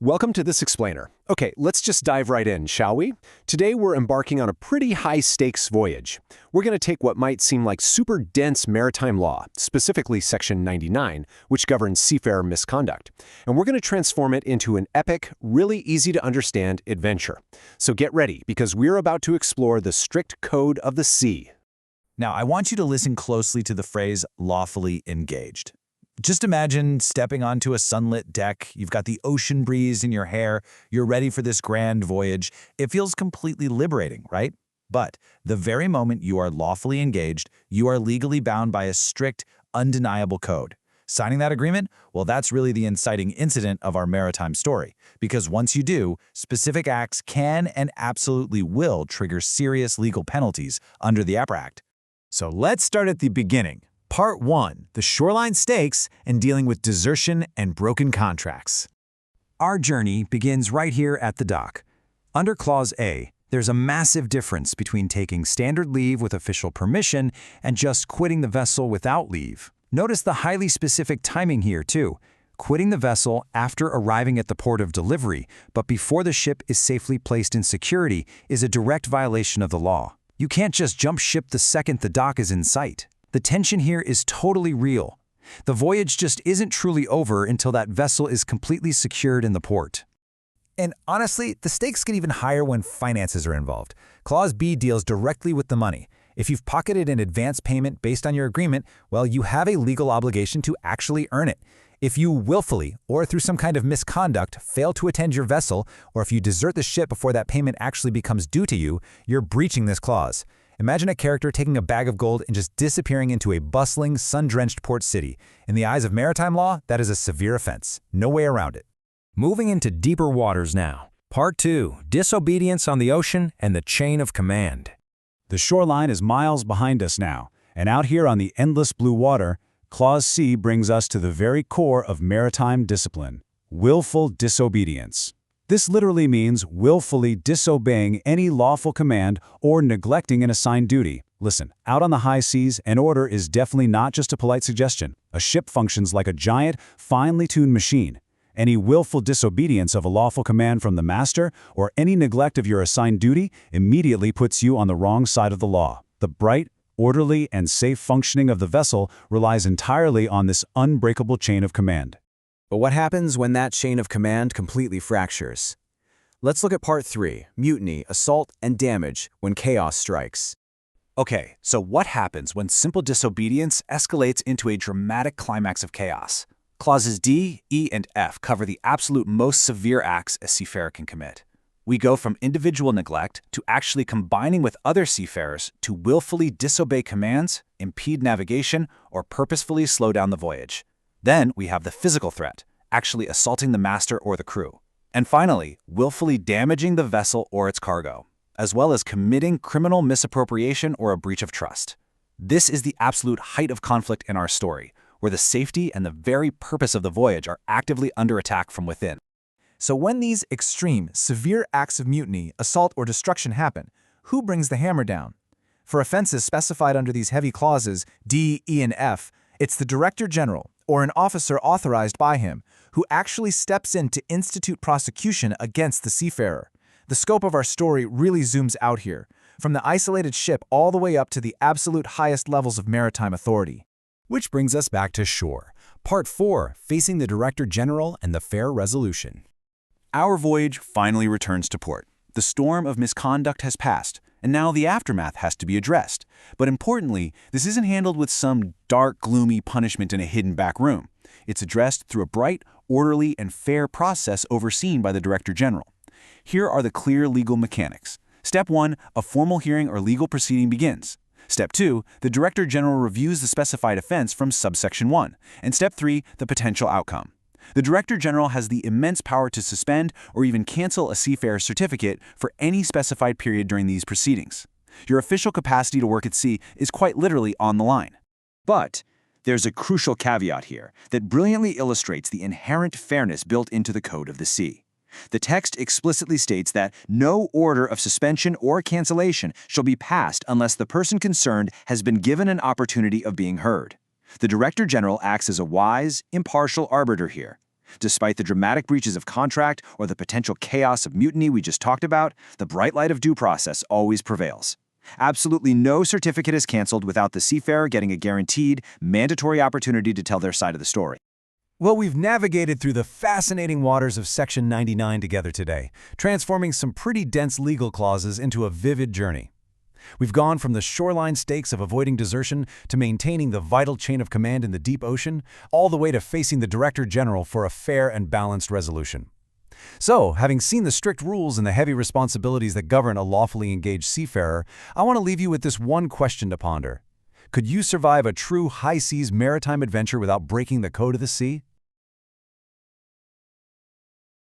Welcome to This Explainer. Okay, let's just dive right in, shall we? Today we're embarking on a pretty high-stakes voyage. We're going to take what might seem like super dense maritime law, specifically Section 99, which governs seafarer misconduct, and we're going to transform it into an epic, really easy-to-understand adventure. So get ready, because we're about to explore the strict code of the sea. Now, I want you to listen closely to the phrase lawfully engaged. Just imagine stepping onto a sunlit deck, you've got the ocean breeze in your hair, you're ready for this grand voyage. It feels completely liberating, right? But the very moment you are lawfully engaged, you are legally bound by a strict, undeniable code. Signing that agreement? Well, that's really the inciting incident of our maritime story. Because once you do, specific acts can and absolutely will trigger serious legal penalties under the APRA Act. So let's start at the beginning. Part 1, the shoreline stakes and dealing with desertion and broken contracts. Our journey begins right here at the dock. Under Clause A, there's a massive difference between taking standard leave with official permission and just quitting the vessel without leave. Notice the highly specific timing here, too. Quitting the vessel after arriving at the port of delivery, but before the ship is safely placed in security, is a direct violation of the law. You can't just jump ship the second the dock is in sight. The tension here is totally real. The voyage just isn't truly over until that vessel is completely secured in the port. And honestly, the stakes get even higher when finances are involved. Clause B deals directly with the money. If you've pocketed an advance payment based on your agreement, well, you have a legal obligation to actually earn it. If you willfully, or through some kind of misconduct, fail to attend your vessel, or if you desert the ship before that payment actually becomes due to you, you're breaching this clause. Imagine a character taking a bag of gold and just disappearing into a bustling, sun-drenched port city. In the eyes of maritime law, that is a severe offense. No way around it. Moving into deeper waters now. Part 2, disobedience on the ocean and the chain of command. The shoreline is miles behind us now, and out here on the endless blue water, Clause C brings us to the very core of maritime discipline: willful disobedience. This literally means willfully disobeying any lawful command or neglecting an assigned duty. Listen, out on the high seas, an order is definitely not just a polite suggestion. A ship functions like a giant, finely tuned machine. Any willful disobedience of a lawful command from the master or any neglect of your assigned duty immediately puts you on the wrong side of the law. The bright, orderly, and safe functioning of the vessel relies entirely on this unbreakable chain of command. But what happens when that chain of command completely fractures? Let's look at Part 3, mutiny, assault, and damage when chaos strikes. Okay, so what happens when simple disobedience escalates into a dramatic climax of chaos? Clauses D, E, and F cover the absolute most severe acts a seafarer can commit. We go from individual neglect to actually combining with other seafarers to willfully disobey commands, impede navigation, or purposefully slow down the voyage. Then we have the physical threat, actually assaulting the master or the crew. And finally, willfully damaging the vessel or its cargo, as well as committing criminal misappropriation or a breach of trust. This is the absolute height of conflict in our story, where the safety and the very purpose of the voyage are actively under attack from within. So when these extreme, severe acts of mutiny, assault, or destruction happen, who brings the hammer down? For offenses specified under these heavy clauses, D, E, and F, it's the Director General, or an officer authorized by him, who actually steps in to institute prosecution against the seafarer. The scope of our story really zooms out here, from the isolated ship all the way up to the absolute highest levels of maritime authority. Which brings us back to shore. Part 4, facing the Director General and the fair resolution. Our voyage finally returns to port. The storm of misconduct has passed, and now the aftermath has to be addressed. But importantly, this isn't handled with some dark, gloomy punishment in a hidden back room. It's addressed through a bright, orderly, and fair process overseen by the Director General. Here are the clear legal mechanics. Step 1, a formal hearing or legal proceeding begins. Step 2, the Director General reviews the specified offense from subsection 1. And Step 3, the potential outcome. The Director General has the immense power to suspend or even cancel a seafarer's certificate for any specified period during these proceedings. Your official capacity to work at sea is quite literally on the line. But there's a crucial caveat here that brilliantly illustrates the inherent fairness built into the Code of the Sea. The text explicitly states that no order of suspension or cancellation shall be passed unless the person concerned has been given an opportunity of being heard. The Director General acts as a wise, impartial arbiter here. Despite the dramatic breaches of contract or the potential chaos of mutiny we just talked about, the bright light of due process always prevails. Absolutely no certificate is canceled without the seafarer getting a guaranteed, mandatory opportunity to tell their side of the story. Well, we've navigated through the fascinating waters of Section 99 together today, transforming some pretty dense legal clauses into a vivid journey. We've gone from the shoreline stakes of avoiding desertion to maintaining the vital chain of command in the deep ocean, all the way to facing the Director General for a fair and balanced resolution. So, having seen the strict rules and the heavy responsibilities that govern a lawfully engaged seafarer, I want to leave you with this one question to ponder. Could you survive a true high-seas maritime adventure without breaking the code of the sea?